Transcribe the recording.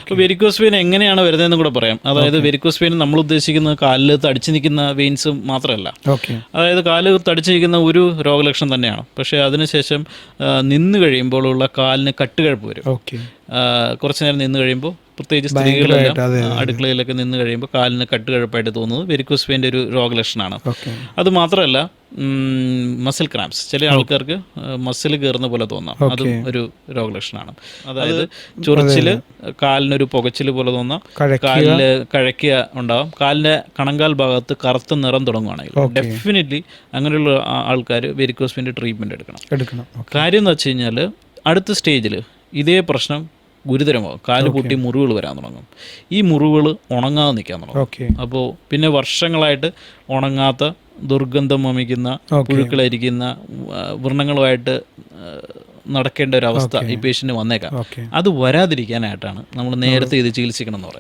അപ്പോൾ varicose vein എങ്ങനെയാണ് വരുന്നതെന്ന് കൂടെ പറയാം. അതായത് വെരിക്കോസ് വെയിൻ നമ്മൾ ഉദ്ദേശിക്കുന്നത് കാലിൽ തടിച്ചു നിൽക്കുന്ന വെയിൻസ് മാത്രമല്ല. അതായത് കാല് തടിച്ചു നിൽക്കുന്ന ഒരു രോഗലക്ഷണം തന്നെയാണ്. പക്ഷേ അതിനുശേഷം നിന്ന് കഴിയുമ്പോഴുള്ള കാലിന് കട്ടുകഴപ്പ് വരും. കുറച്ച് നേരം നിന്ന് കഴിയുമ്പോൾ, പ്രത്യേകിച്ച് സ്ത്രീകളെല്ലാം അടുക്കളയിലൊക്കെ നിന്ന് കഴിയുമ്പോൾ കാലിന് കട്ടുകഴപ്പായിട്ട് തോന്നുന്നത് വെരിക്കോസ് വെയിൻ്റെ ഒരു രോഗലക്ഷണമാണ്. അത് മാത്രമല്ല, മസിൽ ക്രാംസ്, ചില ആൾക്കാർക്ക് മസിൽ കയറുന്ന പോലെ തോന്നാം, അതും ഒരു രോഗലക്ഷണമാണ്. അതായത് ചൊറിച്ചിൽ, കാലിനൊരു പുകച്ചിൽ പോലെ തോന്നാം, കാലില് കഴക്കുക ഉണ്ടാവാം, കാലിൻ്റെ കണങ്കാൽ ഭാഗത്ത് കറുത്ത നിറം തുടങ്ങുകയാണെങ്കിൽ ഡെഫിനറ്റ്ലി അങ്ങനെയുള്ള ആൾക്കാർ വെരിക്കോസ് വെയിൻ്റെ ട്രീറ്റ്മെൻറ്റ് എടുക്കണം. കാര്യം എന്ന് വെച്ച് കഴിഞ്ഞാൽ അടുത്ത സ്റ്റേജിൽ ഇതേ പ്രശ്നം ഗുരുതരമാകും. കാല് പൊട്ടി മുറിവുകൾ വരാൻ തുടങ്ങും. ഈ മുറിവുകൾ ഉണങ്ങാതെ നിൽക്കാൻ തുടങ്ങും. അപ്പോൾ പിന്നെ വർഷങ്ങളായിട്ട് ഉണങ്ങാത്ത, ദുർഗന്ധം വമിക്കുന്ന, പുഴുക്കളായിരിക്കുന്ന വ്രണങ്ങളുമായിട്ട് നടക്കേണ്ട ഒരു അവസ്ഥ ഈ പേഷ്യൻ്റ് വന്നേക്കാം. അത് വരാതിരിക്കാനായിട്ടാണ് നമ്മൾ നേരത്തെ ഇത് ചികിത്സിക്കണം എന്ന് പറയുന്നത്.